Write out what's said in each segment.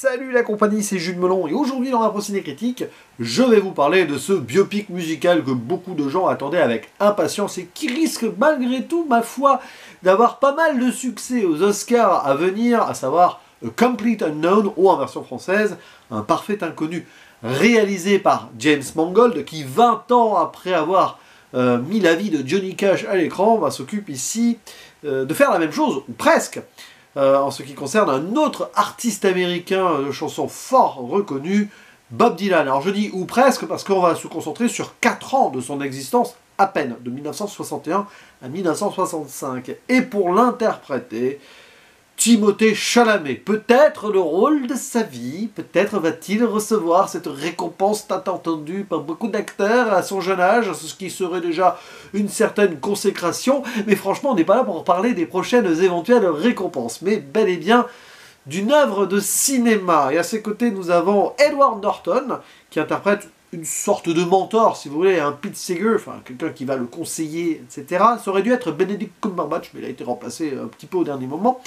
Salut la compagnie, c'est Jules Melon et aujourd'hui dans la Ciné Critique, je vais vous parler de ce biopic musical que beaucoup de gens attendaient avec impatience et qui risque malgré tout, ma foi, d'avoir pas mal de succès aux Oscars à venir, à savoir A Complete Unknown ou en version française, Un Parfait Inconnu, réalisé par James Mangold qui 20 ans après avoir mis la vie de Johnny Cash à l'écran, s'occupe ici de faire la même chose, ou presque. En ce qui concerne un autre artiste américain de chansons fort reconnu, Bob Dylan. Alors je dis ou presque parce qu'on va se concentrer sur 4 ans de son existence à peine, de 1961 à 1965. Et pour l'interpréter, Timothée Chalamet, peut-être le rôle de sa vie, peut-être va-t-il recevoir cette récompense tant attendue par beaucoup d'acteurs à son jeune âge, ce qui serait déjà une certaine consécration, mais franchement on n'est pas là pour parler des prochaines éventuelles récompenses, mais bel et bien d'une œuvre de cinéma. Et à ses côtés nous avons Edward Norton, qui interprète une sorte de mentor, si vous voulez, un Pete Seeger, enfin quelqu'un qui va le conseiller, etc. Ça aurait dû être Benedict Cumberbatch, mais il a été remplacé un petit peu au dernier moment.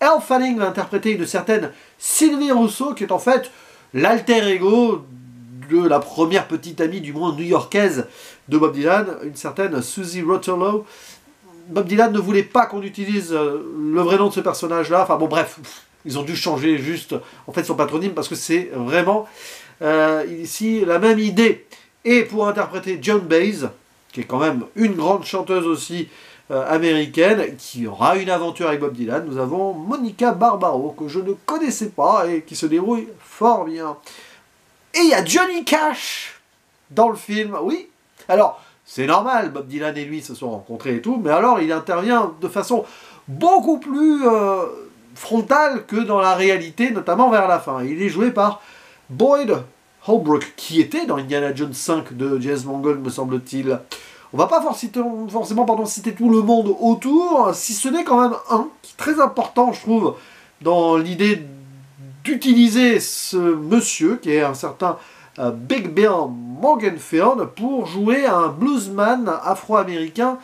Elle Fanning va interpréter une certaine Sylvie Rousseau, qui est en fait l'alter ego de la première petite amie, du moins new-yorkaise, de Bob Dylan, une certaine Susie Rotolo. Bob Dylan ne voulait pas qu'on utilise le vrai nom de ce personnage-là. Enfin bon, bref, ils ont dû changer juste, en fait, son patronyme, parce que c'est vraiment ici la même idée. Et pour interpréter Joan Baez, qui est quand même une grande chanteuse aussi, américaine, qui aura une aventure avec Bob Dylan, nous avons Monica Barbaro, que je ne connaissais pas et qui se débrouille fort bien. Et il y a Johnny Cash dans le film, oui. Alors, c'est normal, Bob Dylan et lui se sont rencontrés et tout, mais alors il intervient de façon beaucoup plus frontale que dans la réalité, notamment vers la fin. Il est joué par Boyd Holbrook, qui était dans Indiana Jones 5 de James Mangold, me semble-t-il. On va pas forcément citer tout le monde autour, si ce n'est quand même un qui est très important, je trouve, dans l'idée d'utiliser ce monsieur, qui est un certain Big Bill Morganfield, pour jouer un bluesman afro-américain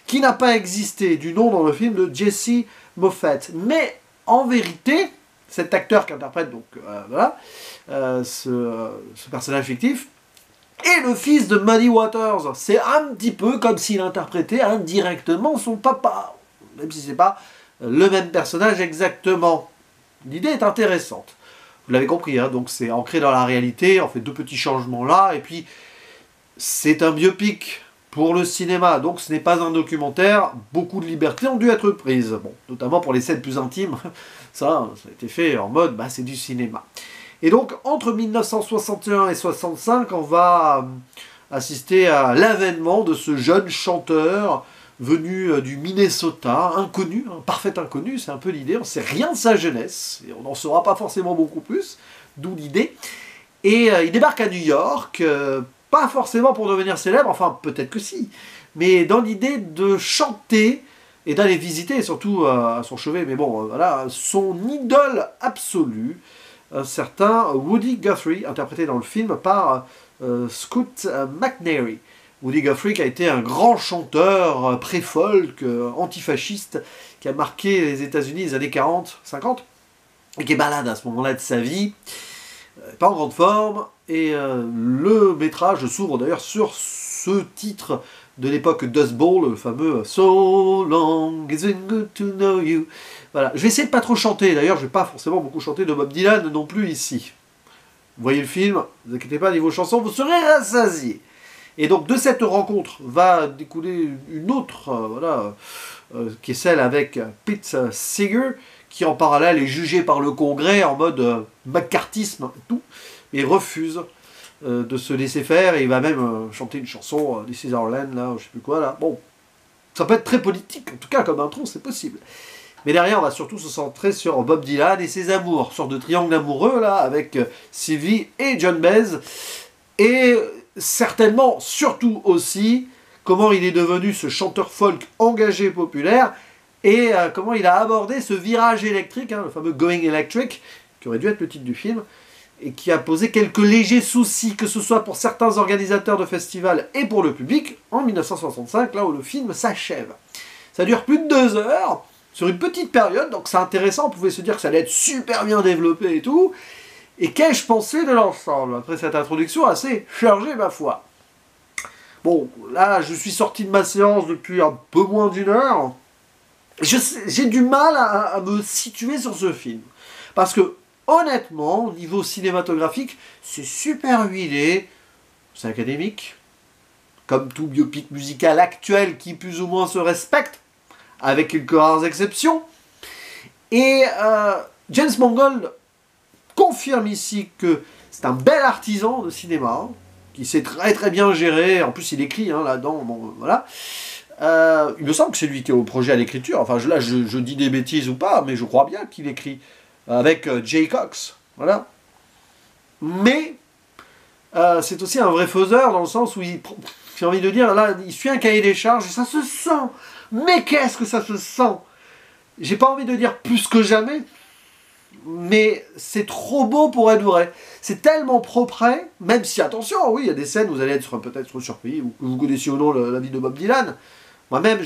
qui n'a pas existé, du nom dans le film de Jesse Moffett. Mais en vérité, cet acteur qui interprète donc ce personnage fictif, et le fils de Muddy Waters, c'est un petit peu comme s'il interprétait indirectement son papa, même si c'est pas le même personnage exactement. L'idée est intéressante. Vous l'avez compris, hein, donc c'est ancré dans la réalité, on fait 2 petits changements là, et puis c'est un biopic pour le cinéma, donc ce n'est pas un documentaire, beaucoup de libertés ont dû être prises, bon, notamment pour les scènes plus intimes, ça a été fait en mode, c'est du cinéma. Et donc, entre 1961 et 65, on va assister à l'avènement de ce jeune chanteur venu du Minnesota, inconnu, un parfait inconnu, c'est un peu l'idée, on ne sait rien de sa jeunesse, et on n'en saura pas forcément beaucoup plus, d'où l'idée. Et il débarque à New York, pas forcément pour devenir célèbre, enfin peut-être que si, mais dans l'idée de chanter et d'aller visiter, surtout à son chevet, mais bon, voilà, son idole absolue, un certain Woody Guthrie, interprété dans le film par Scoot McNairy. Woody Guthrie qui a été un grand chanteur pré-folk, antifasciste, qui a marqué les États-Unis les années 40, 50, et qui est malade à ce moment-là de sa vie, pas en grande forme, et le métrage s'ouvre d'ailleurs sur ce titre de l'époque Dust Bowl, le fameux So long, it's been good to know you. Voilà, je vais essayer de pas trop chanter, d'ailleurs je vais pas forcément beaucoup chanter de Bob Dylan non plus ici. Vous voyez le film, ne vous inquiétez pas, niveau chanson, vous serez rassasiés. Et donc de cette rencontre va découler une autre, qui est celle avec Pete Seeger, qui en parallèle est jugé par le Congrès en mode McCarthyisme et tout, et refuse de se laisser faire, et il va même chanter une chanson, This is Our Land, là, je sais plus quoi, là. Bon, ça peut être très politique, en tout cas, comme intro, c'est possible. Mais derrière, on va surtout se centrer sur Bob Dylan et ses amours, sorte de triangle amoureux, là, avec Sylvie et Joan Baez, et certainement, surtout aussi, comment il est devenu ce chanteur folk engagé populaire, et comment il a abordé ce virage électrique, hein, le fameux Going Electric, qui aurait dû être le titre du film, et qui a posé quelques légers soucis, que ce soit pour certains organisateurs de festivals et pour le public, en 1965, là où le film s'achève. Ça dure plus de 2 heures, sur une petite période, donc c'est intéressant, on pouvait se dire que ça allait être super bien développé et tout, Et qu'ai-je pensé de l'ensemble après cette introduction assez chargée, ma foi? Bon, là, je suis sorti de ma séance depuis un peu moins d'1 heure. J'ai du mal à me situer sur ce film. Parce que, honnêtement, au niveau cinématographique, c'est super huilé. C'est académique. Comme tout biopic musical actuel qui plus ou moins se respecte, avec quelques rares exceptions. Et James Mangold confirme ici que c'est un bel artisan de cinéma, qui sait très très bien gérer, en plus il écrit hein, là-dedans, bon, voilà. Il me semble que c'est lui qui est au projet à l'écriture, enfin là je dis des bêtises ou pas, mais je crois bien qu'il écrit avec Jay Cox, voilà. Mais c'est aussi un vrai faiseur dans le sens où j'ai envie de dire, là il suit un cahier des charges et ça se sent, mais qu'est-ce que ça se sent? J'ai pas envie de dire plus que jamais, mais c'est trop beau pour être vrai. C'est tellement propre, même si, attention, oui, il y a des scènes où vous allez être peut-être surpris, ou que vous connaissiez ou non la vie de Bob Dylan. Moi-même,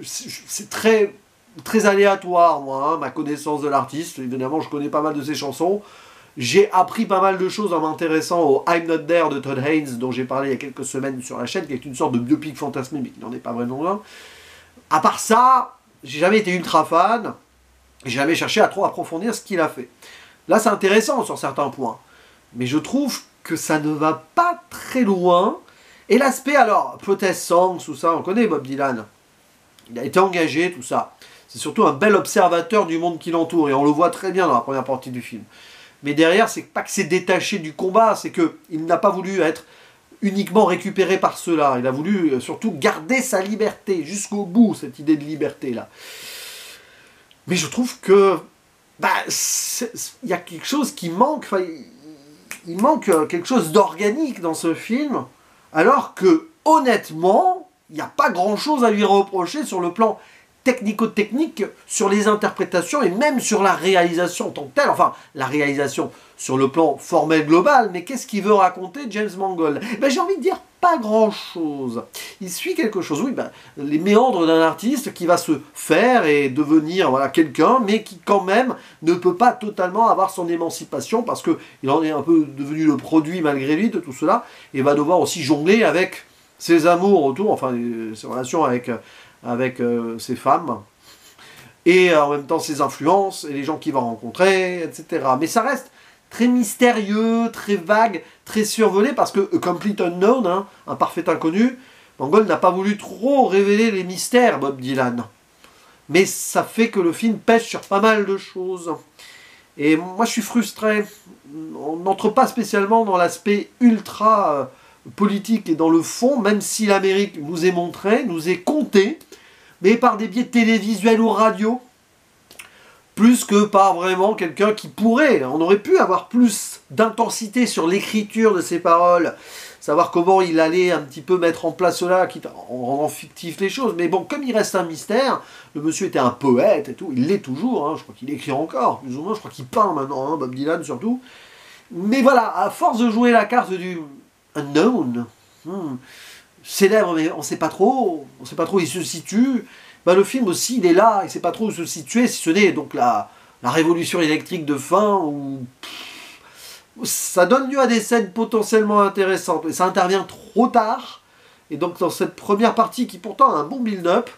c'est très, très aléatoire, moi, hein, ma connaissance de l'artiste. Évidemment, je connais pas mal de ses chansons. J'ai appris pas mal de choses en m'intéressant au I'm Not There de Todd Haynes, dont j'ai parlé il y a quelques semaines sur la chaîne, qui est une sorte de biopic fantasmé, mais qui n'en est pas vraiment un. À part ça, j'ai jamais été ultra fan. J'ai jamais cherché à trop approfondir ce qu'il a fait. Là, c'est intéressant sur certains points. Mais je trouve que ça ne va pas très loin. Et l'aspect, alors, protest songs, tout ça, on connaît Bob Dylan. Il a été engagé, tout ça. C'est surtout un bel observateur du monde qui l'entoure. Et on le voit très bien dans la première partie du film. Mais derrière, c'est pas que c'est détaché du combat, c'est qu'il n'a pas voulu être uniquement récupéré par cela. Il a voulu surtout garder sa liberté, jusqu'au bout, cette idée de liberté-là. Mais je trouve que il y a quelque chose qui manque, il manque quelque chose d'organique dans ce film, alors que, honnêtement, il n'y a pas grand-chose à lui reprocher sur le plan technico-technique, sur les interprétations et même sur la réalisation en tant que telle. Enfin, la réalisation sur le plan formel global, mais qu'est-ce qu'il veut raconter James Mangold? J'ai envie de dire pas grand-chose. Il suit quelque chose, oui, les méandres d'un artiste qui va se faire et devenir voilà, quelqu'un, mais qui quand même ne peut pas totalement avoir son émancipation parce qu'il en est un peu devenu le produit malgré lui de tout cela, et va devoir aussi jongler avec ses amours autour, enfin ses relations avec ses femmes, et en même temps ses influences, et les gens qu'il va rencontrer, etc. Mais ça reste très mystérieux, très vague, très survolé, parce que A Complete Unknown, hein, un parfait inconnu, Mangold n'a pas voulu trop révéler les mystères, Bob Dylan. Mais ça fait que le film pêche sur pas mal de choses. Et moi je suis frustré. On n'entre pas spécialement dans l'aspect ultra politique et dans le fond, même si l'Amérique nous est montrée, nous est contée, mais par des biais télévisuels ou radio, plus que par vraiment quelqu'un qui pourrait. On aurait pu avoir plus d'intensité sur l'écriture de ses paroles, savoir comment il allait un petit peu mettre en place cela, en rendant fictif les choses. Mais bon, comme il reste un mystère, le monsieur était un poète et tout, il l'est toujours, hein, je crois qu'il écrit encore, plus ou moins, je crois qu'il peint maintenant, hein, Bob Dylan surtout. Mais voilà, à force de jouer la carte du unknown, célèbre, mais on ne sait pas trop où il se situe. Le film aussi, il est là, il ne sait pas trop où se situer, si ce n'est donc la révolution électrique de fin, où ça donne lieu à des scènes potentiellement intéressantes, et ça intervient trop tard, et donc dans cette première partie, qui pourtant a un bon build-up,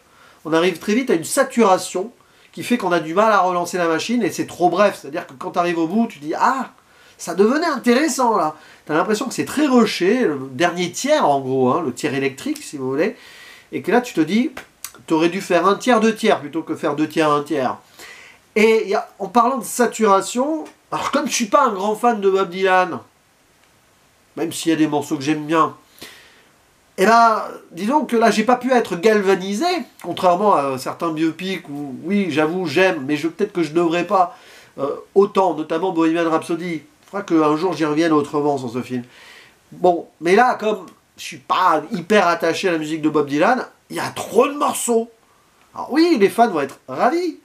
on arrive très vite à une saturation, qui fait qu'on a du mal à relancer la machine, et c'est trop bref, c'est-à-dire que quand tu arrives au bout, tu dis « Ah, ça devenait intéressant, là !» Tu as l'impression que c'est très rushé, le dernier tiers, en gros, hein, le tiers électrique, si vous voulez, et que là, tu te dis... Tu aurais dû faire 1 tiers, 2 tiers, plutôt que faire 2 tiers, 1 tiers. Et en parlant de saturation, alors comme je ne suis pas un grand fan de Bob Dylan, même s'il y a des morceaux que j'aime bien, disons que là, j'ai pas pu être galvanisé, contrairement à certains biopics où, oui, j'avoue, j'aime, mais peut-être que je ne devrais pas autant, notamment Bohemian Rhapsody. Il faudra qu'un jour j'y revienne autrement sur ce film. Bon, mais là, comme je suis pas hyper attaché à la musique de Bob Dylan, il y a trop de morceaux. Alors oui, les fans vont être ravis.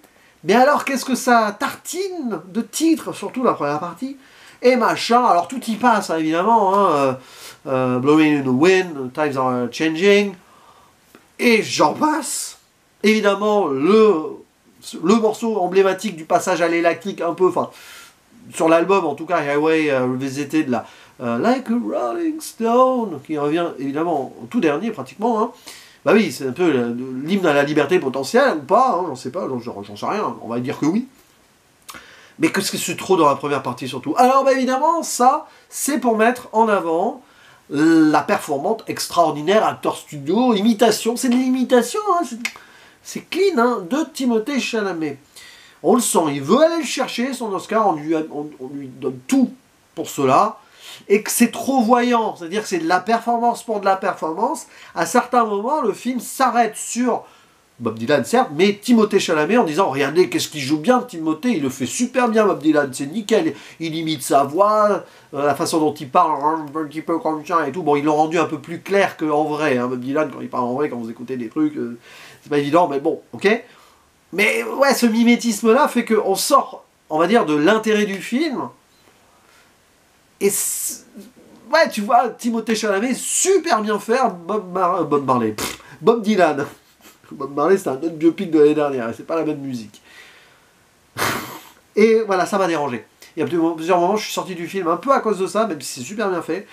Mais alors, qu'est-ce que ça tartine de titres, surtout la première partie, et machin. Alors tout y passe, hein, évidemment. Hein, Blowing in the Wind, Times Are Changing. Et j'en passe. Évidemment, le morceau emblématique du passage à l'électrique, un peu, enfin, sur l'album en tout cas, Highway Revisited, là, Like a Rolling Stone, qui revient évidemment au tout dernier pratiquement, hein. Bah oui, c'est un peu l'hymne à la liberté potentielle, ou pas, hein, j'en sais pas, j'en sais rien, on va dire que oui. Mais qu'est-ce que c'est trop dans la première partie surtout? Alors bah évidemment, ça, c'est pour mettre en avant la performante extraordinaire, acteur studio, imitation, c'est de l'imitation, hein, c'est clean, hein, de Timothée Chalamet. On le sent, il veut aller le chercher, son Oscar, on lui donne tout pour cela, et que c'est trop voyant, c'est-à-dire que c'est de la performance pour de la performance. À certains moments, le film s'arrête sur Bob Dylan, certes, mais Timothée Chalamet en disant « Regardez, qu'est-ce qu'il joue bien, Timothée, il le fait super bien, Bob Dylan, c'est nickel, il imite sa voix, la façon dont il parle, un petit peu comme ça et tout. » Bon, ils l'ont rendu un peu plus clair qu'en vrai, hein, Bob Dylan, quand il parle en vrai, quand vous écoutez des trucs, c'est pas évident, mais bon, ok. Mais ouais, ce mimétisme-là fait qu'on sort, on va dire, de l'intérêt du film. Et ouais, tu vois, Timothée Chalamet super bien faire Bob Dylan. Bob Marley, c'est un autre biopic de l'année dernière, c'est pas la même musique. Et voilà, ça m'a dérangé. Il y a plusieurs moments, je suis sorti du film un peu à cause de ça, même si c'est super bien fait.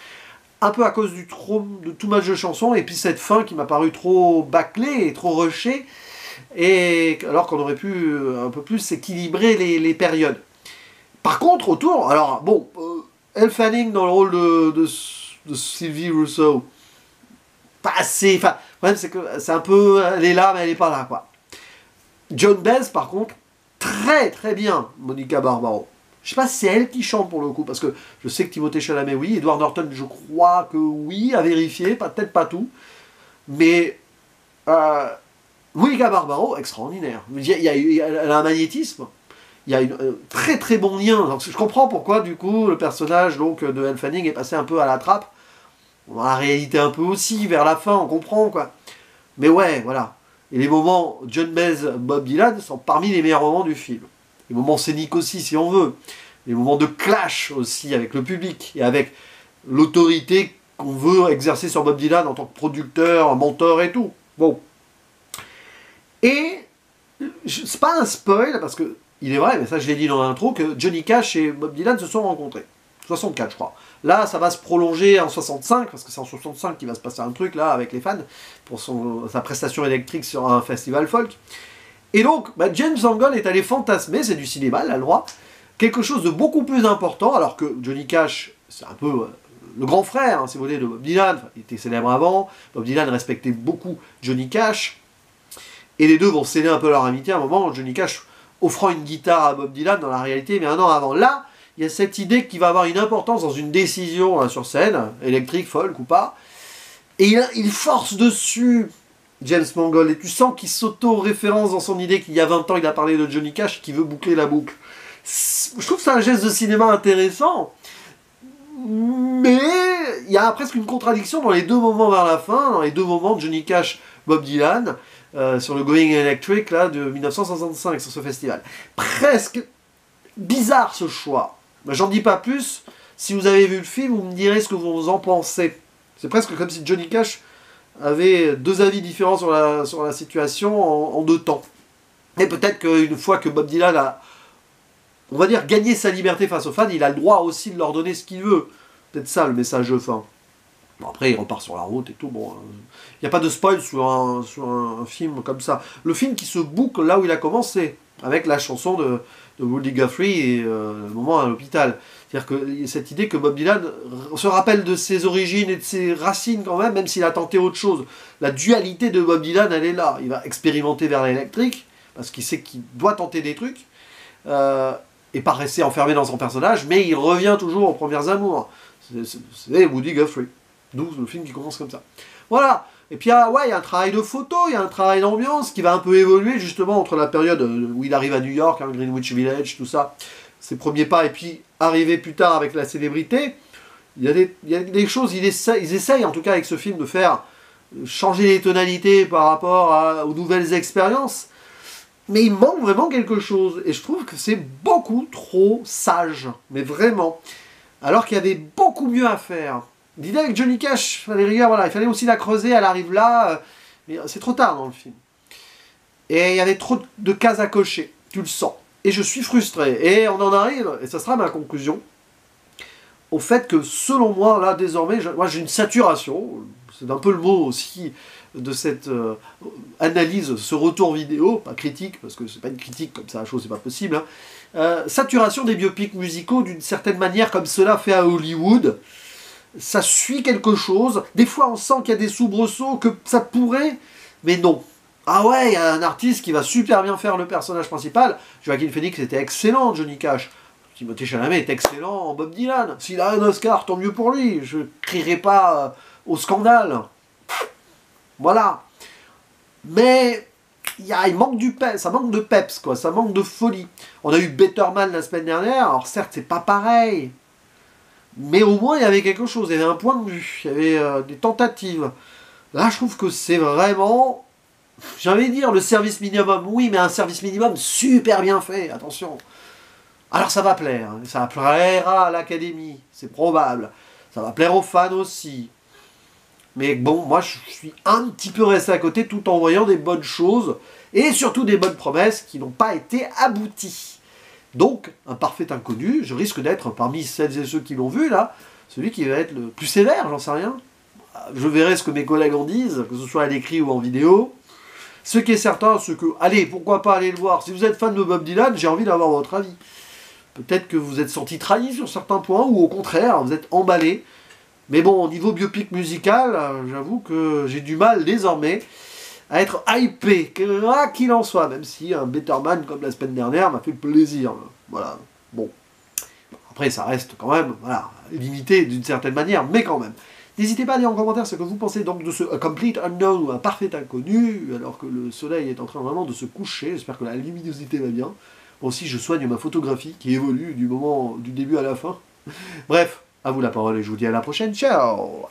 Un peu à cause de too much de chansons, et puis cette fin qui m'a paru trop bâclée et trop rushée. Et alors qu'on aurait pu un peu plus équilibrer les périodes. Par contre, autour, alors bon, Elle Fanning dans le rôle de Sylvie Rousseau, pas assez, enfin, le problème c'est que c'est un peu, elle est là mais elle est pas là, quoi. John Baez, par contre, très très bien, Monica Barbaro. Je sais pas si c'est elle qui chante pour le coup, parce que je sais que Timothée Chalamet, oui, Edward Norton, je crois que oui, à vérifier, peut-être pas tout, mais Monica Barbaro, extraordinaire. Elle a un magnétisme. Il y a un très très bon lien. Donc, je comprends pourquoi, du coup, le personnage donc, de Elle Fanning est passé un peu à la trappe. Dans la réalité, un peu aussi, vers la fin, on comprend, quoi. Mais ouais, voilà. Et les moments John Baez, Bob Dylan sont parmi les meilleurs moments du film. Les moments scéniques aussi, si on veut. Les moments de clash aussi avec le public et avec l'autorité qu'on veut exercer sur Bob Dylan en tant que producteur, mentor et tout. Bon. Et c'est pas un spoil, parce que il est vrai, mais ça je l'ai dit dans l'intro, que Johnny Cash et Bob Dylan se sont rencontrés. 64, je crois. Là, ça va se prolonger en 65, parce que c'est en 65 qu'il va se passer un truc, là, avec les fans, pour sa prestation électrique sur un festival folk. Et donc, bah, James Mangold est allé fantasmer, c'est du cinéma, il a le droit, quelque chose de beaucoup plus important, alors que Johnny Cash, c'est un peu le grand frère, hein, si vous voulez, de Bob Dylan. Enfin, il était célèbre avant, Bob Dylan respectait beaucoup Johnny Cash, et les deux vont sceller un peu leur amitié à un moment, Johnny Cash offrant une guitare à Bob Dylan dans la réalité, mais un an avant. Là, il y a cette idée qui va avoir une importance dans une décision hein, sur scène, électrique, folk ou pas, et il force dessus James Mangold, et tu sens qu'il s'auto-référence dans son idée qu'il y a 20 ans, il a parlé de Johnny Cash, qui veut boucler la boucle. Je trouve que c'est un geste de cinéma intéressant, mais il y a presque une contradiction dans les deux moments vers la fin, dans les deux moments de Johnny Cash, Bob Dylan, sur le Going Electric là, de 1965, sur ce festival. Presque bizarre ce choix. J'en dis pas plus. Si vous avez vu le film, vous me direz ce que vous en pensez. C'est presque comme si Johnny Cash avait deux avis différents sur la situation en deux temps. Et peut-être qu'une fois que Bob Dylan a, on va dire, gagné sa liberté face aux fans, il a le droit aussi de leur donner ce qu'il veut. Peut-être ça le message de fin. Bon, après, il repart sur la route et tout. Bon, il n'y a pas de spoil sur un film comme ça. Le film qui se boucle là où il a commencé, avec la chanson de Woody Guthrie et le moment à l'hôpital. C'est-à-dire que cette idée que Bob Dylan se rappelle de ses origines et de ses racines quand même s'il a tenté autre chose. La dualité de Bob Dylan, elle est là. Il va expérimenter vers l'électrique, parce qu'il sait qu'il doit tenter des trucs, et pas rester enfermé dans son personnage, mais il revient toujours aux premières amours. C'est Woody Guthrie. D'où le film qui commence comme ça. Voilà. Et puis, il y a un travail de photo, il y a un travail d'ambiance qui va un peu évoluer justement entre la période où il arrive à New York, hein, Greenwich Village, tout ça, ses premiers pas, et puis arriver plus tard avec la célébrité. Il y a des choses, ils essayent en tout cas avec ce film de faire changer les tonalités par rapport aux nouvelles expériences. Mais il manque vraiment quelque chose. Et je trouve que c'est beaucoup trop sage. Mais vraiment. Alors qu'il y avait beaucoup mieux à faire. L'idée avec Johnny Cash, voilà, il fallait aussi la creuser, elle arrive là, mais c'est trop tard dans le film. Et il y avait trop de cases à cocher, tu le sens. Et je suis frustré. Et on en arrive, et ça sera ma conclusion, au fait que selon moi, là désormais, moi j'ai une saturation, c'est un peu le mot aussi de cette analyse, ce retour vidéo, pas critique, parce que c'est pas une critique comme ça, la chose c'est pas possible, hein. Saturation des biopics musicaux d'une certaine manière comme cela fait à Hollywood. Ça suit quelque chose, des fois on sent qu'il y a des soubresauts, que ça pourrait, mais non. Ah ouais, il y a un artiste qui va super bien faire le personnage principal. Joaquin Phoenix était excellent, Johnny Cash. Timothée Chalamet est excellent en Bob Dylan. S'il a un Oscar, tant mieux pour lui. Je ne crierai pas au scandale. Voilà. Mais il manque du peps, ça manque de peps, quoi. Ça manque de folie. On a eu Better Man la semaine dernière. Alors certes, c'est pas pareil. Mais au moins, il y avait quelque chose. Il y avait un point de vue. Il y avait des tentatives. Là, je trouve que c'est vraiment... J'ai envie de dire le service minimum. Oui, mais un service minimum super bien fait. Attention. Alors ça va plaire, ça plaira à l'Académie, c'est probable. Ça va plaire aux fans aussi. Mais bon, moi je suis un petit peu resté à côté tout en voyant des bonnes choses et surtout des bonnes promesses qui n'ont pas été abouties. Donc, un parfait inconnu, je risque d'être parmi celles et ceux qui l'ont vu là, celui qui va être le plus sévère, j'en sais rien. Je verrai ce que mes collègues en disent, que ce soit à l'écrit ou en vidéo. Ce qui est certain, c'est que, allez, pourquoi pas aller le voir. Si vous êtes fan de Bob Dylan, j'ai envie d'avoir votre avis. Peut-être que vous êtes senti trahi sur certains points, ou au contraire, vous êtes emballé. Mais bon, au niveau biopic musical, j'avoue que j'ai du mal désormais à être hypé, quoi qu'il en soit, même si un Better Man comme la semaine dernière m'a fait plaisir. Voilà, bon. Après, ça reste quand même, voilà, limité d'une certaine manière, mais quand même. N'hésitez pas à dire en commentaire ce que vous pensez donc de ce A Complete Unknown ou un parfait inconnu, alors que le soleil est en train vraiment de se coucher. J'espère que la luminosité va bien. Moi aussi, je soigne ma photographie qui évolue du début à la fin. Bref, à vous la parole et je vous dis à la prochaine. Ciao!